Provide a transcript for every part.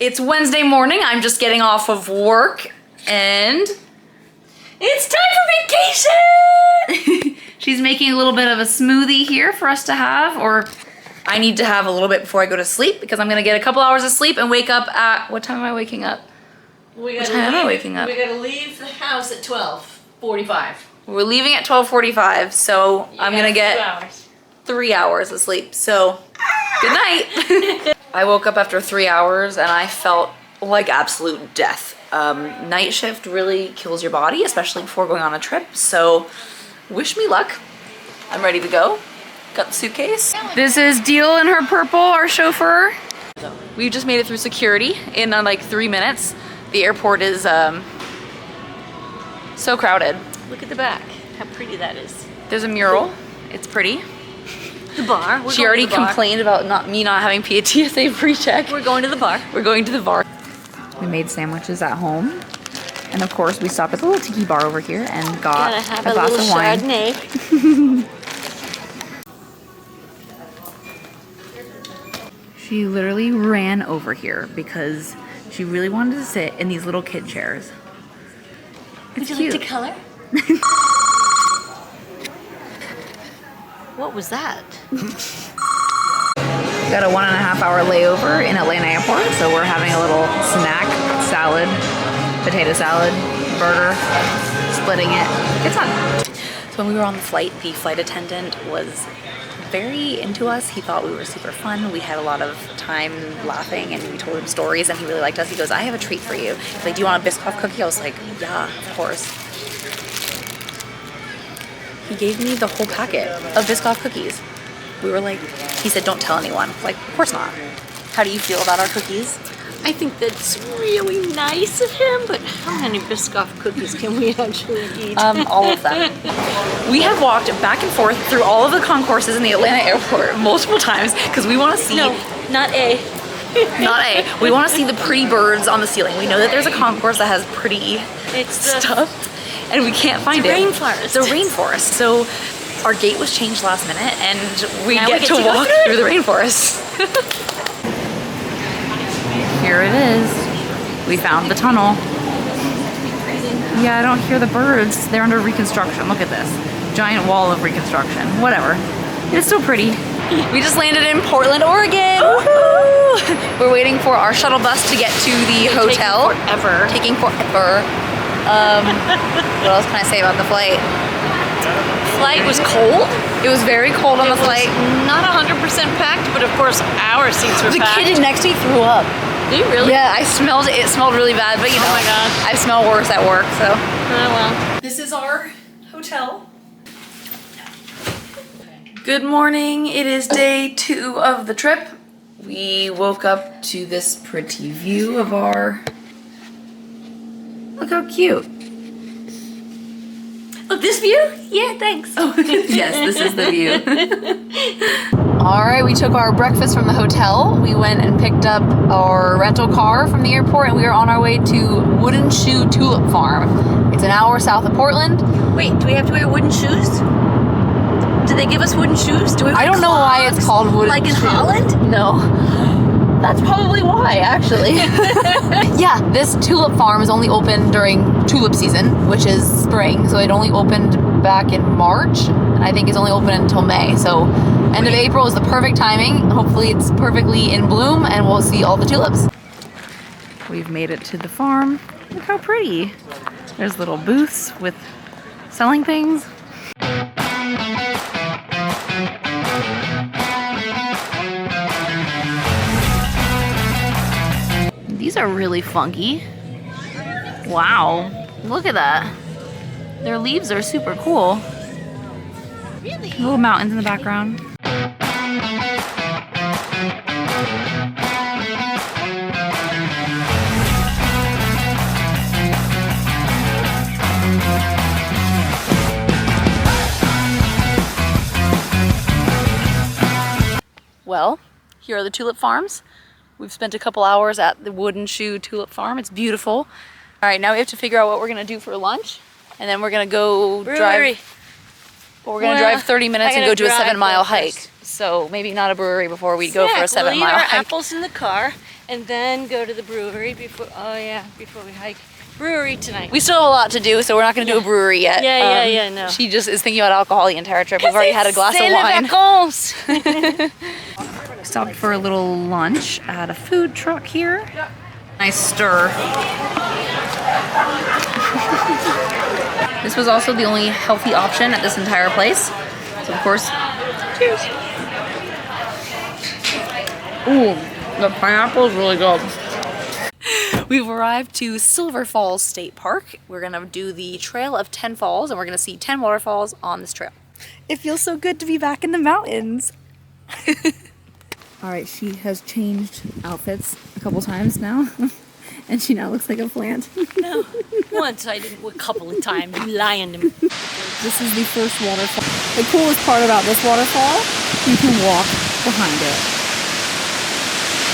It's Wednesday morning. I'm just getting off of work and it's time for vacation! She's making a little bit of a smoothie here for us to have, or I need to have a little bit before I go to sleep because I'm gonna get a couple hours of sleep and wake up at, what time am I waking up? What time am I waking up? We gotta leave the house at 12:45. We're leaving at 12:45, so I'm gonna get 3 hours of sleep. So, good night. I woke up after 3 hours and I felt like absolute death. Night shift really kills your body, especially before going on a trip. So, wish me luck. I'm ready to go. Got the suitcase. This is Deal in her purple, our chauffeur. We just made it through security in like 3 minutes. The airport is so crowded. Look at the back. How pretty that is. There's a mural. It's pretty. The bar. She already complained about me not having PTSA pre-check. We're going to the bar. We're going to the bar. We made sandwiches at home. And of course, we stopped at the little tiki bar over here and got a glass of wine. Chardonnay. She literally ran over here because she really wanted to sit in these little kid chairs. It's Would you cute. like to color? What was that? Got a 1.5 hour layover in Atlanta Airport, so we're having a little snack, salad, potato salad, burger, splitting it. It's fun. So when we were on the flight attendant was very into us. He thought we were super fun. We had a lot of time laughing and we told him stories and he really liked us. He goes, I have a treat for you. He's like, do you want a Biscoff cookie? I was like, yeah, of course. He gave me the whole packet of Biscoff cookies. We were like, he said, don't tell anyone. Like, of course not. How do you feel about our cookies? I think that's really nice of him, but how many Biscoff cookies can we actually eat? All of them. We have walked back and forth through all of the concourses in the Atlanta airport multiple times because we want to see... No, not A. Not A. We want to see the pretty birds on the ceiling. We know that there's a concourse that has pretty stuff, and we can't find it. Rainforest. The rainforest. So our gate was changed last minute, and we get to go walk through the rainforest. Here it is. We found the tunnel. Yeah, I don't hear the birds. They're under reconstruction. Look at this. Giant wall of reconstruction. Whatever. It's still pretty. We just landed in Portland, Oregon. We're waiting for our shuttle bus to get to the hotel. Taking forever. What else can I say about the flight? Flight was cold. It was very cold on the flight. Not 100% packed, but of course our seats were packed. The kid next to me threw up. Did you really? Yeah, I smelled it. It smelled really bad, but you know, oh my God. I smell worse at work, so. Oh well. This is our hotel. Good morning. It is day 2 of the trip. We woke up to this pretty view of our... Look how cute. Oh, this view? Yeah, thanks. Oh, yes, this is the view. All right, we took our breakfast from the hotel. We went and picked up our rental car from the airport, and we are on our way to Wooden Shoe Tulip Farm. It's an hour south of Portland. Wait, do we have to wear wooden shoes? Do they give us wooden shoes? Do we wear I don't know why it's called wooden like in shoe. Holland? No. That's probably why, actually. Yeah, this tulip farm is only open during tulip season, which is spring. So it only opened back in March, and I think it's only open until May. So end of April is the perfect timing. Hopefully it's perfectly in bloom, and we'll see all the tulips. We've made it to the farm. Look how pretty. There's little booths with selling things. These are really funky. Wow, look at that. Their leaves are super cool. Really? Little mountains in the background. Well, here are the tulip farms. We've spent a couple hours at the Wooden Shoe Tulip Farm. It's beautiful. All right, now we have to figure out what we're gonna do for lunch, and then we're gonna go drive. Well, we're gonna drive 30 minutes and go do a 7-mile hike. So maybe not a brewery before we go for a 7-mile hike. We'll eat our apples in the car, and then go to the brewery before. Oh yeah, before we hike. Brewery tonight. We still have a lot to do, so we're not going to do a brewery yet. Yeah, no. She just is thinking about alcohol the entire trip. We've already had a glass of wine. Stopped for a little lunch at a food truck here. Nice stir. This was also the only healthy option at this entire place. So of course, cheers. Ooh, the pineapple is really good. We've arrived to Silver Falls State Park. We're gonna do the Trail of 10 Falls, and we're gonna see 10 waterfalls on this trail. It feels so good to be back in the mountains. All right, she has changed outfits a couple times now, and she now looks like a plant. No, once I didn't. A couple of times. You lying to me. This is the first waterfall. The coolest part about this waterfall, you can walk behind it.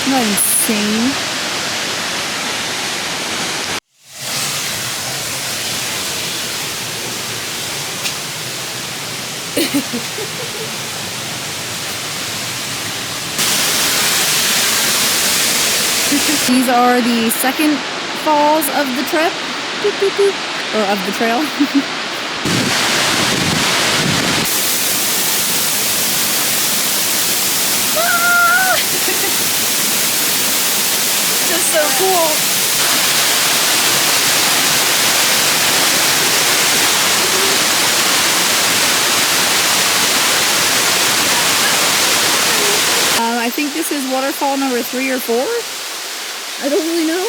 Isn't that insane? These are the second falls of the trip, or of the trail. This is so cool. I think this is waterfall number 3 or 4. I don't really know.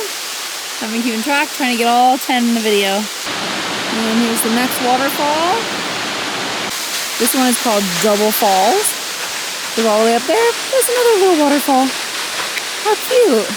Haven't keeping track, trying to get all 10 in the video. And here's the next waterfall. This one is called Double Falls. Goes all the way up there. There's another little waterfall. How cute.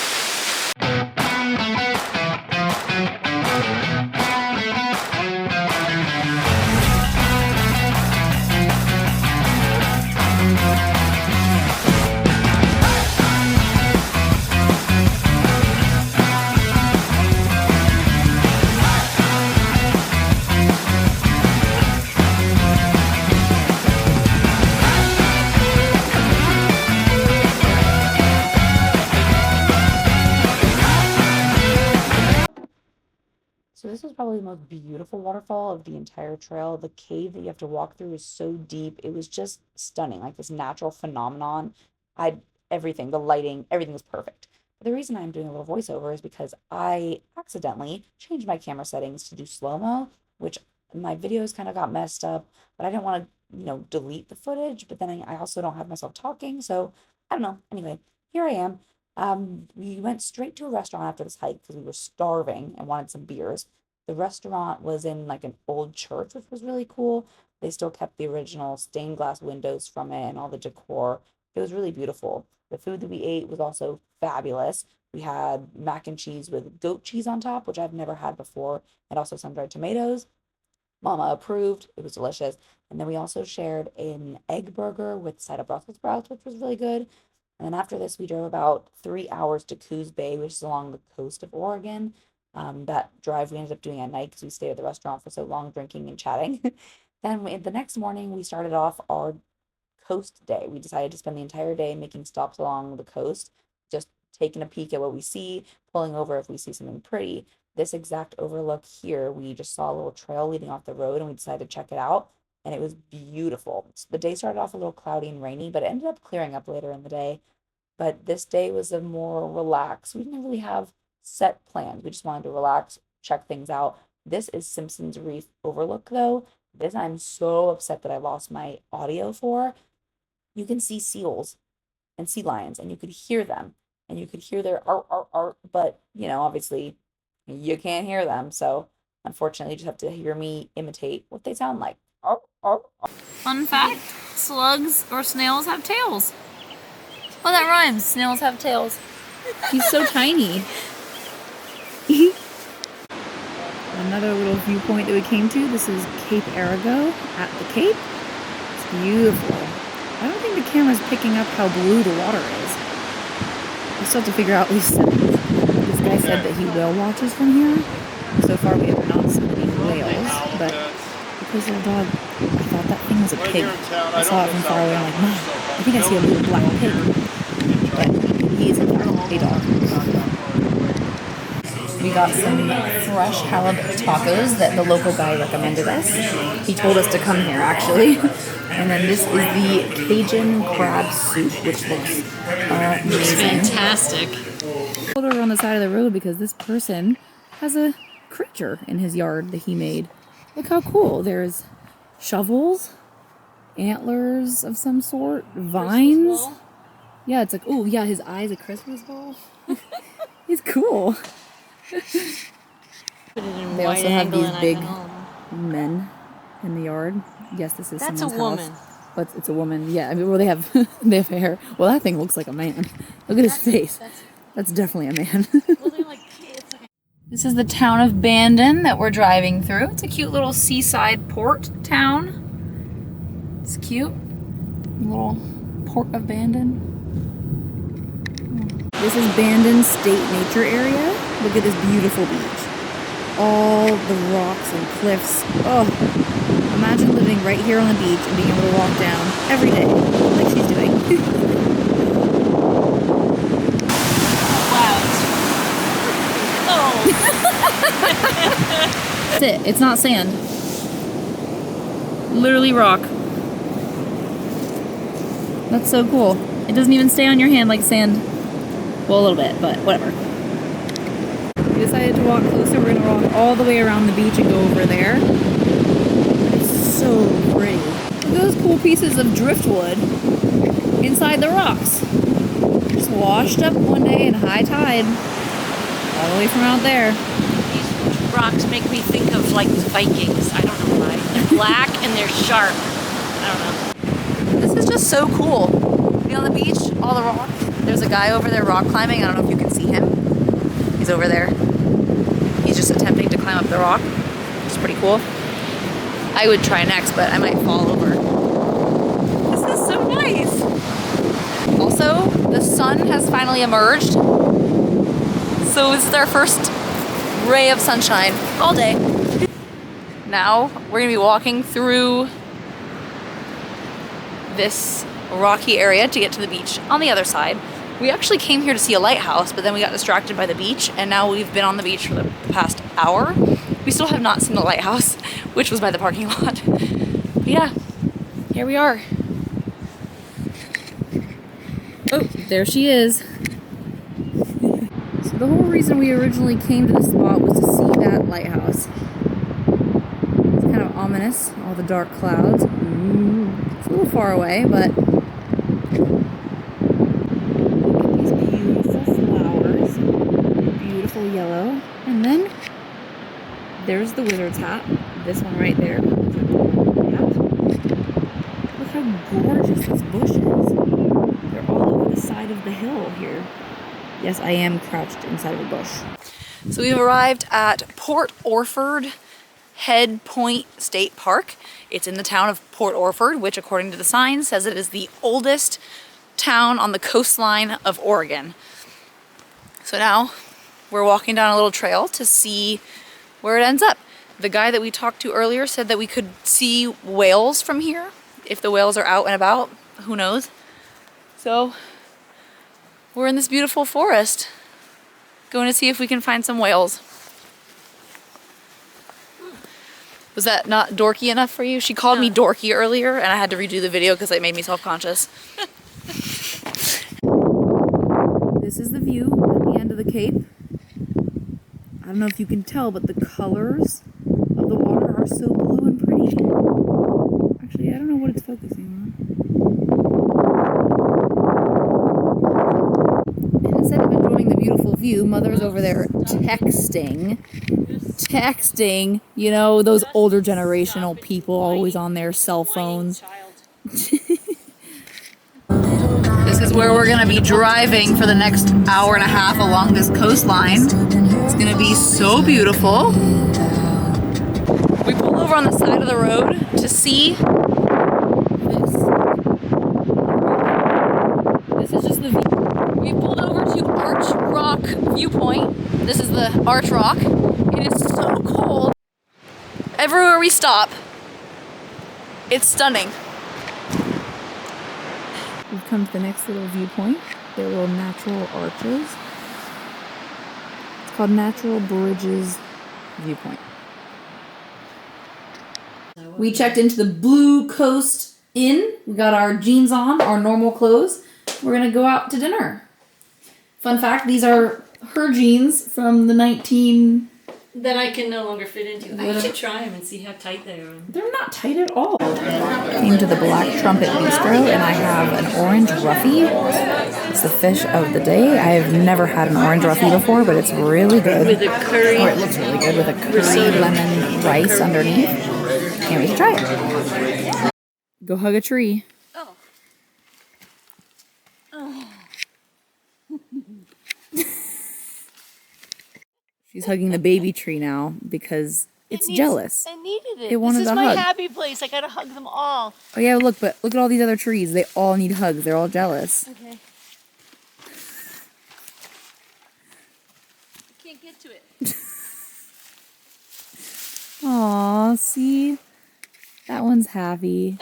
So this is probably the most beautiful waterfall of the entire trail. The cave that you have to walk through is so deep. It was just stunning, like this natural phenomenon. Everything, the lighting, everything was perfect. But the reason I'm doing a little voiceover is because I accidentally changed my camera settings to do slow-mo, which my videos kind of got messed up, but I didn't want to, delete the footage, but then I also don't have myself talking, so I don't know. Anyway, here I am. We went straight to a restaurant after this hike because we were starving and wanted some beers. The restaurant was in like an old church, which was really cool. They still kept the original stained glass windows from it and all the decor. It was really beautiful. The food that we ate was also fabulous. We had mac and cheese with goat cheese on top, which I've never had before, and also sun-dried tomatoes. Mama approved. It was delicious. And then we also shared an egg burger with a side of Brussels sprouts, which was really good. And then after this, we drove about 3 hours to Coos Bay, which is along the coast of Oregon. That drive we ended up doing at night because we stayed at the restaurant for so long, drinking and chatting. Then the next morning, we started off our coast day. We decided to spend the entire day making stops along the coast, just taking a peek at what we see, pulling over if we see something pretty. This exact overlook here, we just saw a little trail leading off the road and we decided to check it out. And it was beautiful. So the day started off a little cloudy and rainy, but it ended up clearing up later in the day. But this day was a more relaxed. We didn't really have set plans. We just wanted to relax, check things out. This is Simpsons Reef Overlook, though. This I'm so upset that I lost my audio for. You can see seals and sea lions, and you could hear them, and you could hear their art, but, obviously you can't hear them. So unfortunately, you just have to hear me imitate what they sound like. Fun fact, slugs or snails have tails. Oh, that rhymes. Snails have tails. He's so tiny. Another little viewpoint that we came to. This is Cape Arago at the Cape. It's beautiful. I don't think the camera's picking up how blue the water is. We still have to figure out these settings. This guy said that he whale watches from here. So far we have not seen any whales, but because little dog, I thought that thing was a pig. I saw it from far away. I'm like, Mom, I think I see a little black pig. But He's a dog. We got some fresh halibut tacos that the local guy recommended us. He told us to come here, actually. And then this is the Cajun crab soup, which looks amazing. Fantastic. Pulled over on the side of the road because this person has a creature in his yard that he made. Look how cool. There's shovels, antlers of some sort, vines. Yeah, it's like, oh yeah, his eye's a Christmas ball. He's cool. They also have these big men in the yard. Yes, this is That's someone's a woman. house, but it's a woman. Yeah, I mean, well, they have they have hair. Well, that thing looks like a man. Look at his face. That's definitely a man. Well, they're like kids. This is the town of Bandon that we're driving through. It's a cute little seaside port town. It's cute. Little port of Bandon. This is Bandon State Nature Area. Look at this beautiful beach. All the rocks and cliffs. Oh, imagine living right here on the beach and being able to walk down every day like she's doing. Wow. Oh. That's it. It's not sand. Literally rock. That's so cool. It doesn't even stay on your hand like sand. Well, a little bit, but whatever. We decided to walk closer. We're gonna walk all the way around the beach and go over there. It's so pretty. Look at those cool pieces of driftwood inside the rocks. Just washed up one day in high tide. All the way from out there. These rocks make me think of like the Vikings. I don't know why. They're black and they're sharp. I don't know. This is just so cool. Be on the beach, all the rocks. There's a guy over there rock climbing. I don't know if you can see him. He's over there. He's just attempting to climb up the rock. It's pretty cool. I would try next, but I might fall over. This is so nice. Also, the sun has finally emerged. So this is our first ray of sunshine all day. Now we're gonna be walking through this rocky area to get to the beach on the other side. We actually came here to see a lighthouse, but then we got distracted by the beach, and now we've been on the beach for the past hour. We still have not seen the lighthouse, which was by the parking lot. But yeah, here we are. Oh, there she is. So the whole reason we originally came to this spot was to see that lighthouse. It's kind of ominous, all the dark clouds. It's a little far away, but yellow, and then there's the wizard's hat, this one right there. Look how gorgeous this bush is. They're all over the side of the hill here. Yes, I am crouched inside of a bush. So we've arrived at Port Orford Head Point State Park. It's in the town of Port Orford, which according to the sign says it is the oldest town on the coastline of Oregon. So now we're walking down a little trail to see where it ends up. The guy that we talked to earlier said that we could see whales from here. If the whales are out and about, who knows? So we're in this beautiful forest, going to see if we can find some whales. Was that not dorky enough for you? She called me dorky earlier, and I had to redo the video because it made me self-conscious. This is the view at the end of the cape. I don't know if you can tell, but the colors of the water are so blue and pretty. Actually, I don't know what it's focusing on. And instead of enjoying the beautiful view, Mother's over there texting. You know, those older generational people always on their cell phones. This is where we're going to be driving for the next hour and a half along this coastline. It's going to be so beautiful. We pulled over on the side of the road to see this. This is just the view. We pulled over to Arch Rock Viewpoint. This is the Arch Rock. It is so cold. Everywhere we stop, it's stunning. We've come to the next little viewpoint. their little natural arches. It's called Natural Bridges Viewpoint. We checked into the Blue Coast Inn. We got our jeans on, our normal clothes. We're gonna go out to dinner. Fun fact, these are her jeans from the 19... That I can no longer fit into. I should try them and see how tight they are. They're not tight at all. Came to the Black Trumpet Bistro and I have an orange roughy. It's the fish of the day. I have never had an orange roughy before, but it's really good. With a curry. Or it looks really good with a curry lemon rice underneath. Can't wait to try it. Go hug a tree. Oh. She's hugging the baby tree now because it's jealous. I needed it. It wanted this is a my hug. happy place. I gotta hug them all. Oh yeah, look, but look at all these other trees. They all need hugs. They're all jealous. Okay. I can't get to it. Aw, see? That one's happy.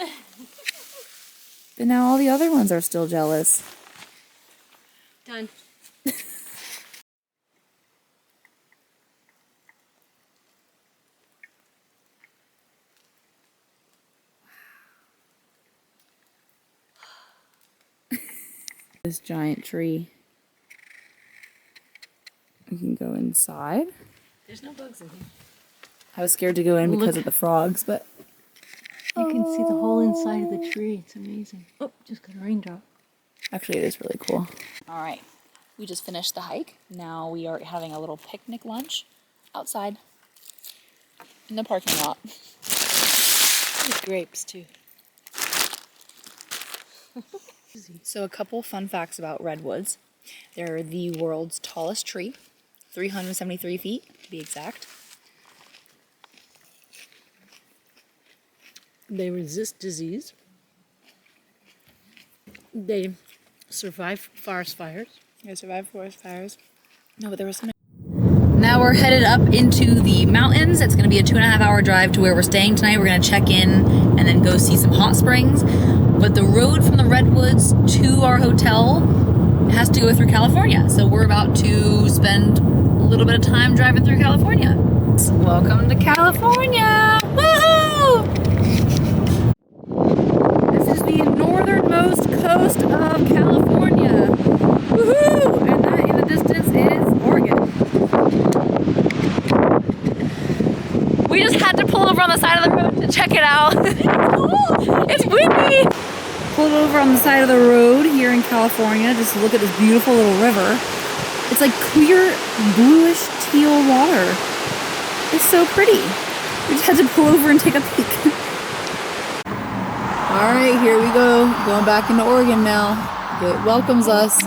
But now all the other ones are still jealous. Done. This giant tree. We can go inside. There's no bugs in here. I was scared to go in because of the frogs, but... You can see the whole inside of the tree. It's amazing. Oh, just got a raindrop. Actually, it is really cool. All right. We just finished the hike. Now we are having a little picnic lunch outside in the parking lot. There's grapes, too. So a couple fun facts about redwoods. They're the world's tallest tree, 373 feet to be exact. They resist disease. They survive forest fires. They survive forest fires. No, but there was something. Now we're headed up into the mountains. It's going to be a 2.5 hour drive to where we're staying tonight. We're going to check in and then go see some hot springs. But the road from the redwoods to our hotel has to go through California. So we're about to spend a little bit of time driving through California. Welcome to California! Woohoo! This is the northernmost coast of California. Woohoo! And that in the distance is Oregon. We just had to pull over on the side of the road to check it out. It's windy! Pulled over on the side of the road here in California just to look at this beautiful little river. It's like clear, bluish teal water. It's so pretty. We just had to pull over and take a peek. All right, here we go. Going back into Oregon now. It welcomes us.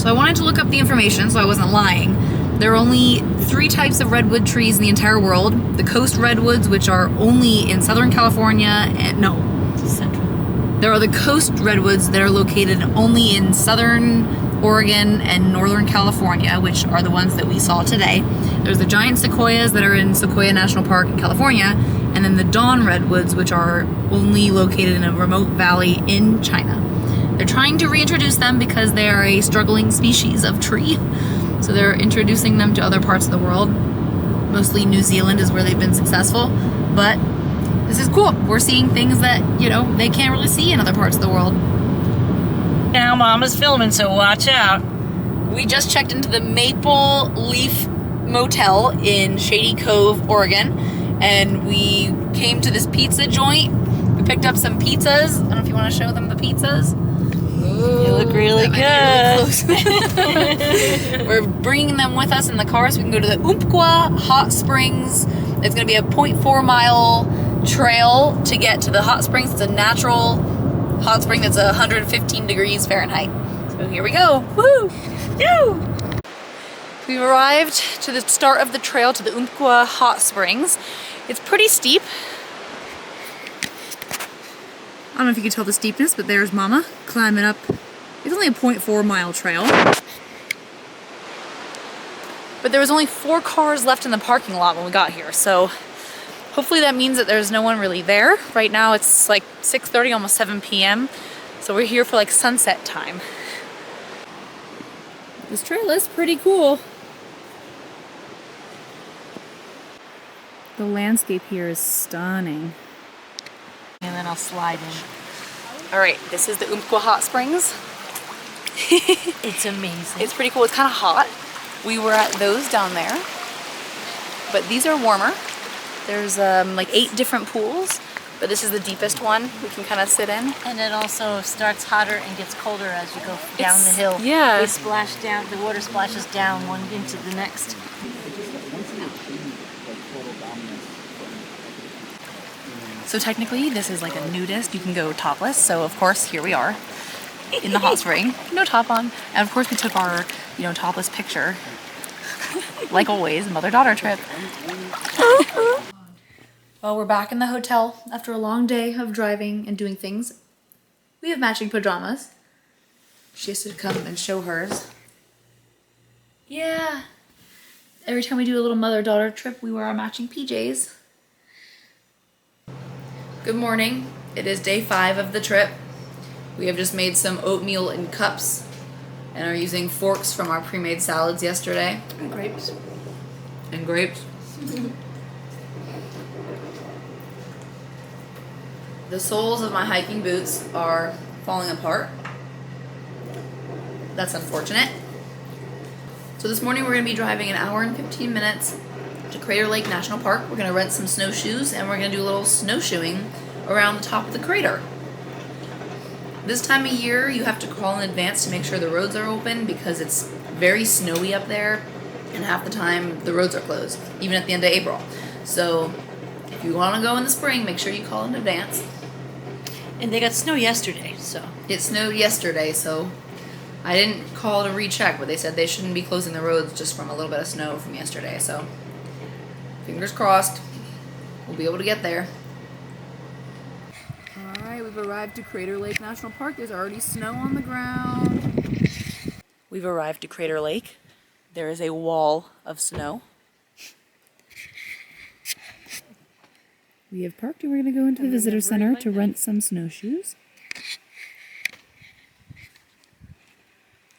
So I wanted to look up the information so I wasn't lying. There are only 3 types of redwood trees in the entire world. The coast redwoods, which are only in Southern California, and Central. There are the coast redwoods that are located only in Southern Oregon and Northern California, which are the ones that we saw today. There's the giant sequoias that are in Sequoia National Park in California, and then the dawn redwoods, which are only located in a remote valley in China. They're trying to reintroduce them because they are a struggling species of tree. So they're introducing them to other parts of the world. Mostly New Zealand is where they've been successful, but this is cool. We're seeing things that, they can't really see in other parts of the world. Now Mama's filming, so watch out. We just checked into the Maple Leaf Motel in Shady Cove, Oregon, and we came to this pizza joint. We picked up some pizzas. I don't know if you want to show them the pizzas. Ooh, you look really good. We're bringing them with us in the car so we can go to the Umpqua Hot Springs. It's going to be a 0.4 mile trail to get to the hot springs. It's a natural hot spring that's 115 degrees Fahrenheit. So here we go. Woo! Woo! We've arrived to the start of the trail to the Umpqua Hot Springs. It's pretty steep. I don't know if you can tell the steepness, but there's Mama climbing up. It's only a 0.4 mile trail. But there was only 4 cars left in the parking lot when we got here, so hopefully that means that there's no one really there. Right now it's like 6:30, almost 7 p.m. So we're here for like sunset time. This trail is pretty cool. The landscape here is stunning. And then I'll slide in. All right, this is the Umpqua Hot Springs. It's amazing. It's pretty cool. It's kind of hot. We were at those down there, but these are warmer. There's like 8 different pools, but this is the deepest one we can kind of sit in. And it also starts hotter and gets colder as you go down the hill. Yeah. They splash down, the water splashes down one into the next. So technically, this is like a nudist. You can go topless. So of course, here we are in the hot spring, no top on, and of course we took our, topless picture. Like always, mother-daughter trip. Well, we're back in the hotel after a long day of driving and doing things. We have matching pajamas. She has to come and show hers. Yeah. Every time we do a little mother-daughter trip, we wear our matching PJs. Good morning. It is day 5 of the trip. We have just made some oatmeal in cups and are using forks from our pre-made salads yesterday. And grapes. And grapes. The soles of my hiking boots are falling apart. That's unfortunate. So this morning we're going to be driving an hour and 15 minutes to Crater Lake National Park. We're going to rent some snowshoes and we're going to do a little snowshoeing around the top of the crater. This time of year you have to call in advance to make sure the roads are open because it's very snowy up there and half the time the roads are closed, even at the end of April. So if you want to go in the spring, make sure you call in advance. And they got snow yesterday, so. It snowed yesterday, so I didn't call to recheck, but they said they shouldn't be closing the roads just from a little bit of snow from yesterday, so fingers crossed we'll be able to get there. Alright, we've arrived to Crater Lake National Park. There's already snow on the ground. We've arrived to Crater Lake. There is a wall of snow. We have parked and we're going to go into the visitor center to rent some snowshoes.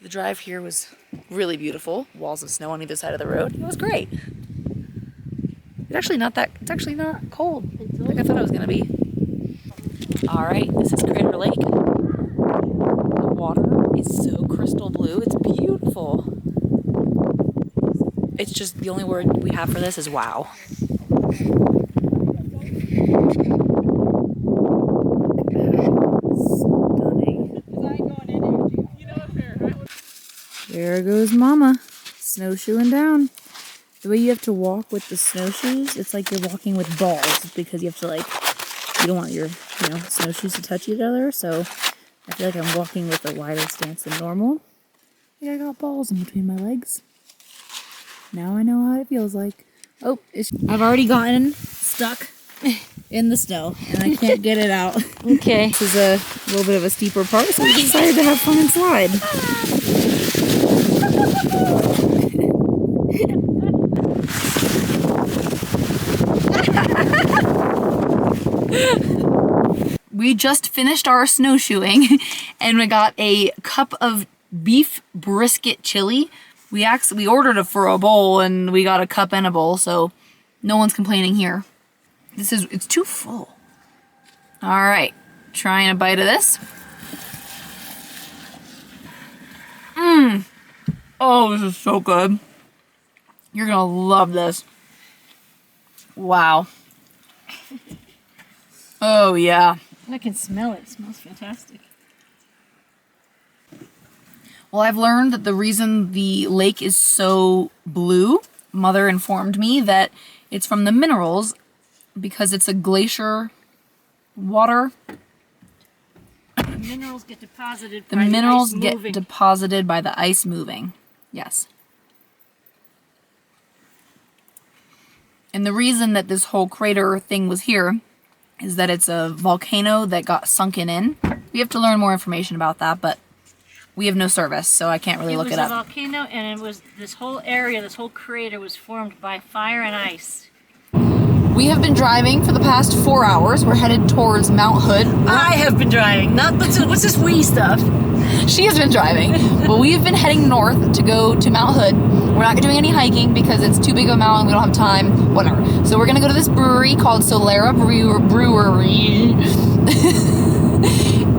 The drive here was really beautiful. Walls of snow on either side of the road. It was great. It's actually not cold like I thought it was going to be. Alright, this is Crater Lake. The water is so crystal blue. It's beautiful. It's just, the only word we have for this is wow. There goes Mama, snowshoeing down. The way you have to walk with the snowshoes, it's like you're walking with balls because you have to you don't want your, snowshoes to touch each other. So I feel like I'm walking with a wider stance than normal. I got balls in between my legs. Now I know how it feels like. Oh, I've already gotten stuck in the snow and I can't get it out. Okay. This is a little bit of a steeper part, so we decided to have fun and slide. We just finished our snowshoeing and we got a cup of beef brisket chili. We ordered it for a bowl and we got a cup and a bowl, so no one's complaining here. It's too full. All right, trying a bite of this. Oh, this is so good. You're gonna love this. Wow. Oh yeah. I can smell it. It smells fantastic. Well, I've learned that the reason the lake is so blue, Mother informed me that it's from the minerals because it's a glacier water. The minerals get deposited The minerals get deposited by the ice moving. Yes. And the reason that this whole crater thing was here is that it's a volcano that got sunken in. We have to learn more information about that, but we have no service, so I can't really look it up. It was a volcano, and it was this whole area, this whole crater was formed by fire and ice. We have been driving for the past 4 hours. We're headed towards Mount Hood. I have been driving, not what's this wee stuff. She has been driving, but we've been heading north to go to Mount Hood. We're not doing any hiking because it's too big of a mountain. We don't have time, whatever. So we're gonna go to this brewery called Solera Brewery.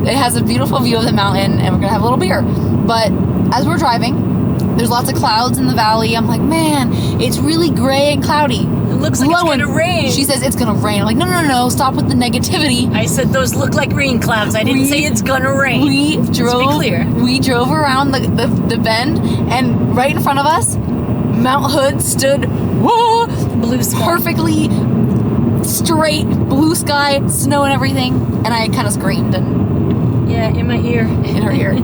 It has a beautiful view of the mountain, and we're gonna have a little beer. But as we're driving, there's lots of clouds in the valley. I'm like, man, it's really gray and cloudy. It looks like it's gonna rain. She says it's gonna rain. I'm like, no, stop with the negativity. I said those look like rain clouds. I didn't say it's gonna rain. We drove. Let's be clear. We drove around the bend, and right in front of us, Mount Hood stood. Whoa, Blue sky. Perfectly straight, blue sky, snow and everything. And I kind of screamed Yeah, in my ear. in her ear.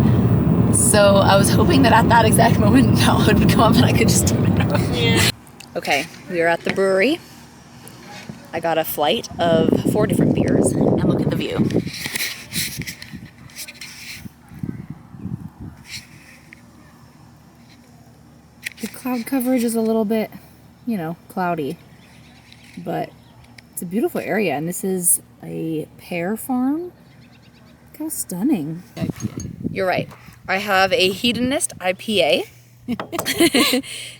So I was hoping that at that exact moment Mount Hood would come up and I could just turn it around. Yeah. Okay, we are at the brewery. I got a flight of 4 different beers, and look at the view. The cloud coverage is a little bit, cloudy, but it's a beautiful area, and this is a pear farm. Look how stunning. You're right. I have a hedonist IPA.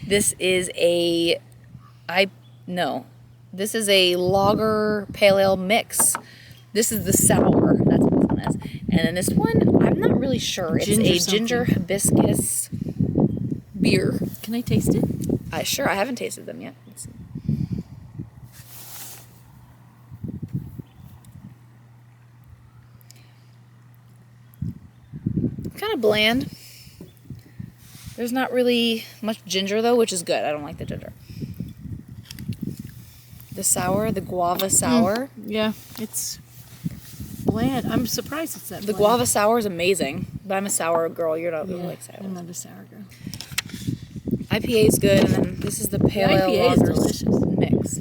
This is this is a lager pale ale mix. This is the sour. That's what this one is. And then this one, I'm not really sure. It's a ginger hibiscus beer. Can I taste it? Sure. I haven't tasted them yet. Let's see. Kind of bland. There's not really much ginger though, which is good. I don't like the ginger. The sour, the guava sour. Yeah, it's bland. I'm surprised it's that The bland. guava sour is amazing, but I'm a sour girl. You're not really like sour. I'm not a sour girl. IPA is good, and then this is the pale ale IPA is lager delicious. mix.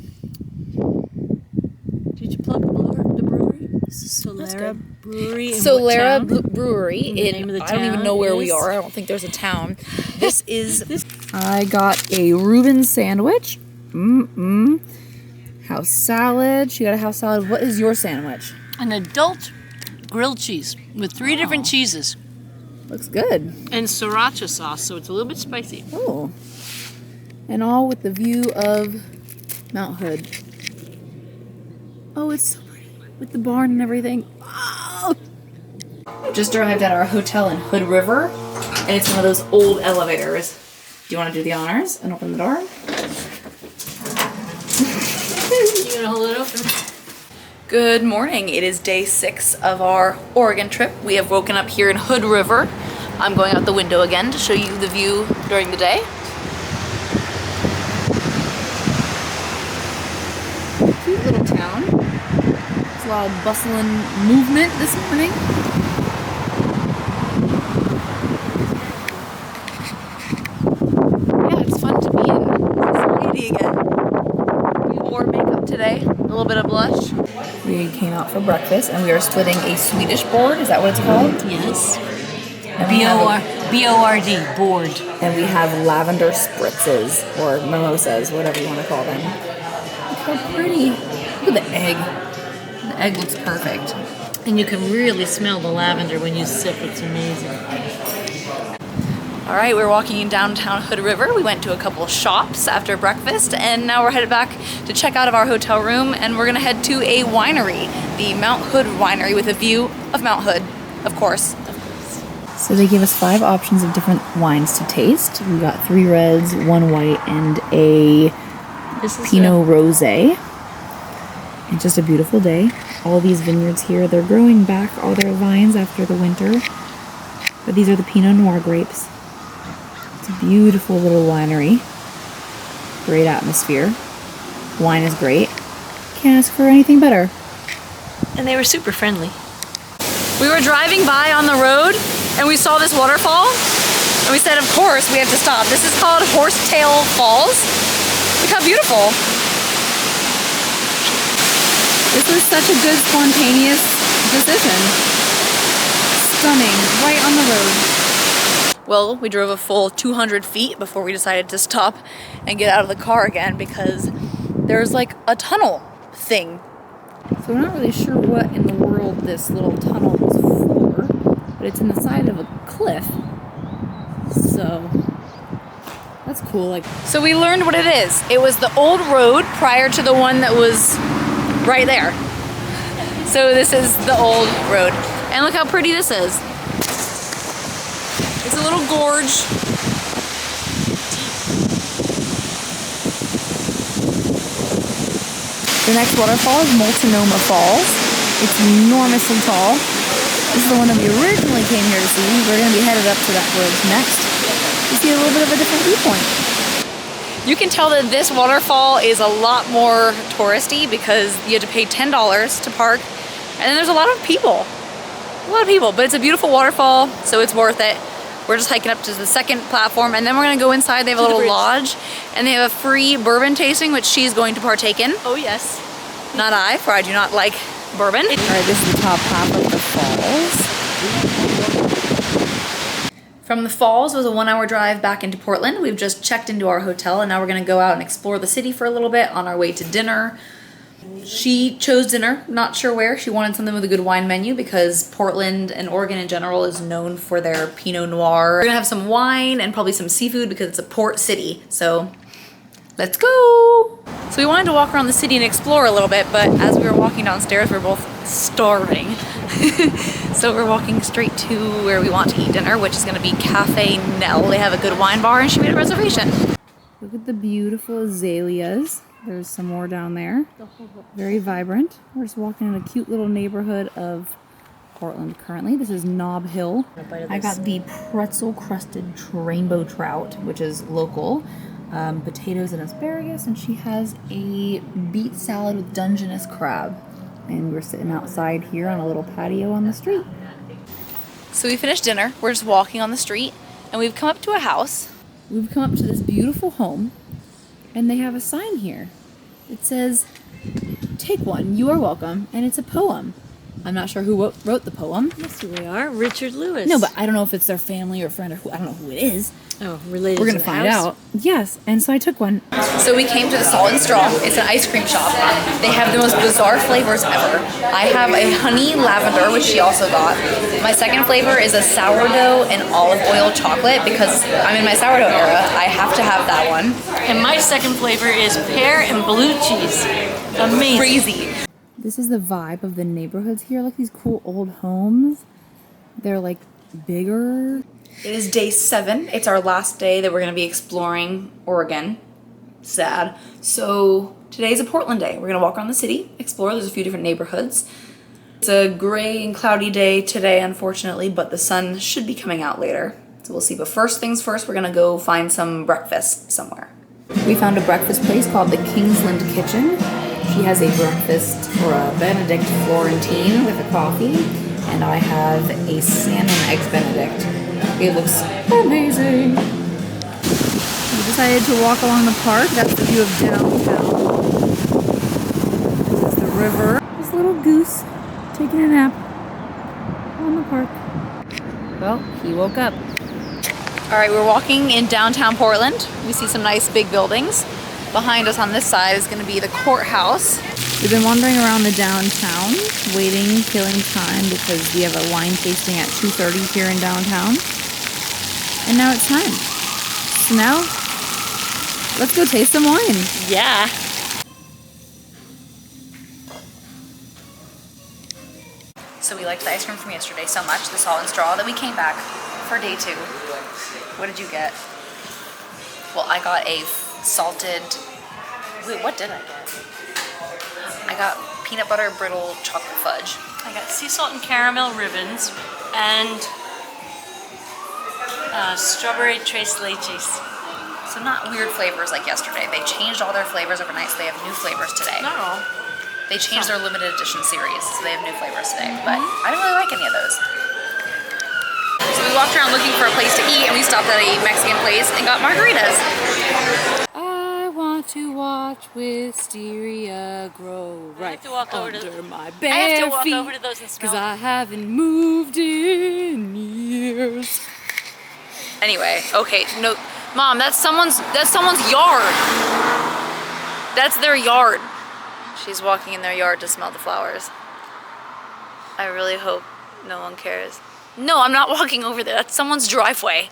Did you plug the brewery? This is Solera Brewery. In what Solera town? Brewery. The name of the I don't even town know where we is? are. I don't think there's a town. This is. I got a Reuben sandwich. House salad. She got a house salad. What is your sandwich? An adult grilled cheese with 3 different cheeses Looks good. and sriracha sauce, so it's a little bit spicy. Oh. And all with the view of Mount Hood. Oh, it's so pretty. With the barn and everything. Oh. Just arrived at our hotel in Hood River, and it's one of those old elevators. Do you want to do the honors and open the door? You gonna hold it open? Good morning. It is day 6 of our Oregon trip. We have woken up here in Hood River. I'm going out the window again to show you the view during the day. Cute little town. There's a lot of bustle and movement this morning. Yeah, it's fun to be in society again. We wore makeup today, a little bit of blush. We came out for breakfast and we are splitting a Swedish board. Is that what it's called? Yes. And we have B-O-R-D, board. And we have lavender spritzes, or mimosas, whatever you want to call them. Look how pretty. Look at the egg. The egg looks perfect. And you can really smell the lavender when you sip. It's amazing. All right, we're walking in downtown Hood River. We went to a couple of shops after breakfast, and now we're headed back to check out of our hotel room, and we're gonna head to a winery, the Mount Hood Winery, with a view of Mount Hood, of course. So they gave us 5 options of different wines to taste. We got 3 reds, 1 white, and a Pinot Rosé. It's just a beautiful day. All these vineyards here, they're growing back all their vines after the winter. But these are the Pinot Noir grapes. It's a beautiful little winery. Great atmosphere. Wine is great. Can't ask for anything better. And they were super friendly. We were driving by on the road and we saw this waterfall and we said, of course, we have to stop. This is called Horsetail Falls. Look how beautiful. This was such a good spontaneous decision. Stunning, right on the road. Well, we drove a full 200 feet before we decided to stop and get out of the car again because there's like a tunnel thing. So we're not really sure what in the world this little tunnel is for, but but it's in the side of a cliff. So that's cool. Like, so we learned what it is. It was the old road prior to the one that was right there. So this is the old road. And look how pretty this is. It's a little gorge. The next waterfall is Multnomah Falls. It's enormously tall. This is the one that we originally came here to see. We're going to be headed up to that bridge next to see a little bit of a different viewpoint. You can tell that this waterfall is a lot more touristy because you have to pay $10 to park. And then there's a lot of people. A lot of people, but it's a beautiful waterfall, so it's worth it. We're just hiking up to the second platform, and then we're gonna go inside. They have a little lodge, and they have a free bourbon tasting, which she's going to partake in. Oh yes. Not I, for I do not like bourbon. All right, this is the top half of the falls. From the falls was a 1-hour drive back into Portland. We've just checked into our hotel, and now we're gonna go out and explore the city for a little bit on our way to dinner. She chose dinner, not sure where. She wanted something with a good wine menu because Portland and Oregon in general is known for their Pinot Noir. We're gonna have some wine and probably some seafood because it's a port city. So let's go. So we wanted to walk around the city and explore a little bit, but as we were walking downstairs, we were both starving. So we're walking straight to where we want to eat dinner, which is gonna be Cafe Nell. They have a good wine bar and she made a reservation. Look at the beautiful azaleas. There's some more down there. Very vibrant. We're just walking in a cute little neighborhood of Portland currently. This is Nob Hill. I got the pretzel crusted rainbow trout, which is local. Potatoes and asparagus, and she has a beet salad with Dungeness crab. And we're sitting outside here on a little patio on the street. So we finished dinner. We're just walking on the street, and we've come up to a house. We've come up to this beautiful home. And they have a sign here. It says, "Take one, you are welcome," and it's a poem. I'm not sure who wrote the poem. Yes, we are. Richard Lewis. No, but I don't know if it's their family or friend or who. I don't know who it is. Oh, related. We're gonna find out. Yes, and so I took one. So we came to the Salt and Straw. It's an ice cream shop. They have the most bizarre flavors ever. I have a honey lavender, which she also got. My second flavor is a sourdough and olive oil chocolate because I'm in my sourdough era. I have to have that one. And my second flavor is pear and blue cheese. Amazing. Crazy. This is the vibe of the neighborhoods here. Like these cool old homes. They're like bigger. It is day 7. It's our last day that we're going to be exploring Oregon. Sad. So today's a Portland day. We're going to walk around the city, explore. There's a few different neighborhoods. It's a gray and cloudy day today, unfortunately, but the sun should be coming out later. So we'll see. But first things first, we're going to go find some breakfast somewhere. We found a breakfast place called the Kingsland Kitchen. She has a breakfast or a Benedict Florentine with a coffee, and I have a salmon eggs Benedict. It looks amazing. We decided to walk along the park. That's the view of downtown. This is the river. This little goose taking a nap on the park. Well, he woke up. All right, we're walking in downtown Portland. We see some nice big buildings. Behind us on this side is going to be the courthouse. We've been wandering around the downtown, waiting, killing time because we have a wine tasting at 2:30 here in downtown. And now it's time. So now, let's go taste some wine. Yeah. So we liked the ice cream from yesterday so much, the Salt and Straw, that we came back for day 2. What did you get? Well, I got a salted... Wait, what did I get? I got peanut butter brittle chocolate fudge. I got sea salt and caramel ribbons and strawberry tres leches. So not weird flavors like yesterday. They changed all their flavors overnight, so they have new flavors today. Not all. They changed their limited edition series, so they have new flavors today. But I didn't really like any of those. So we walked around looking for a place to eat, and we stopped at a Mexican place and got margaritas. I want to watch wisteria grow right under my bare feet. I have to walk over to those and smell them. Because I haven't moved in years. Anyway, okay, no, Mom, that's someone's yard. That's their yard. She's walking in their yard to smell the flowers. I really hope no one cares. No, I'm not walking over there. That's someone's driveway.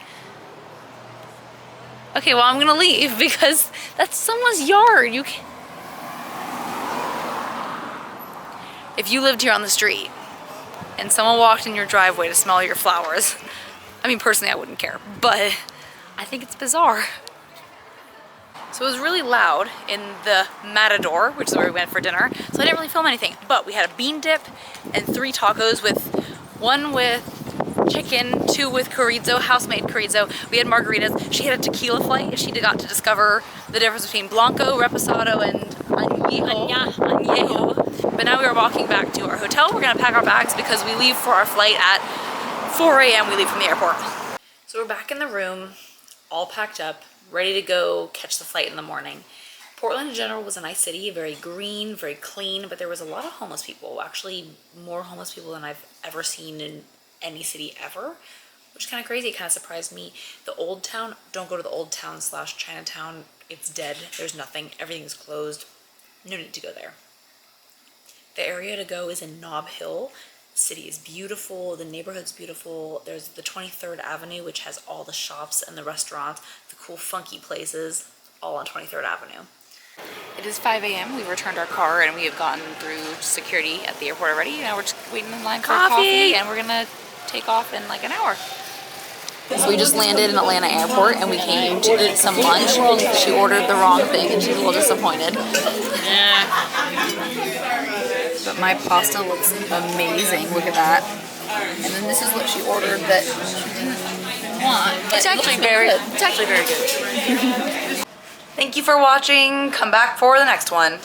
Okay, well, I'm gonna leave because that's someone's yard. You can't. If you lived here on the street and someone walked in your driveway to smell your flowers, I mean, personally, I wouldn't care, but I think it's bizarre. So it was really loud in the Matador, which is where we went for dinner, so I didn't really film anything. But we had a bean dip and 3 tacos one with chicken, 2 with chorizo, house-made chorizo. We had margaritas. She had a tequila flight, and she got to discover the difference between Blanco, Reposado, and Añejo. But now we are walking back to our hotel. We're gonna pack our bags because we leave for our flight at 4 a.m. We leave from the airport. So we're back in the room, all packed up, ready to go catch the flight in the morning. Portland in general was a nice city, very green, very clean, but there was a lot of homeless people. Actually, more homeless people than I've ever seen in any city ever, which is kind of crazy. It kind of surprised me. The old town, don't go to the old town / Chinatown. It's dead. There's nothing. Everything's closed. No need to go there. The area to go is in Nob Hill. The city is beautiful. The neighborhood's beautiful. There's the 23rd Avenue, which has all the shops and the restaurants, the cool funky places, all on 23rd Avenue. It is 5 a.m. We've returned our car and we have gotten through security at the airport already. Now we're just waiting in line for coffee and we're gonna take off in like an hour. So we just landed in Atlanta airport and we came to eat some lunch. She ordered the wrong thing and she's a little disappointed. But my pasta looks amazing. Look at that. And then this is what she ordered that she didn't want. It's actually very good. Thank you for watching. Come back for the next one.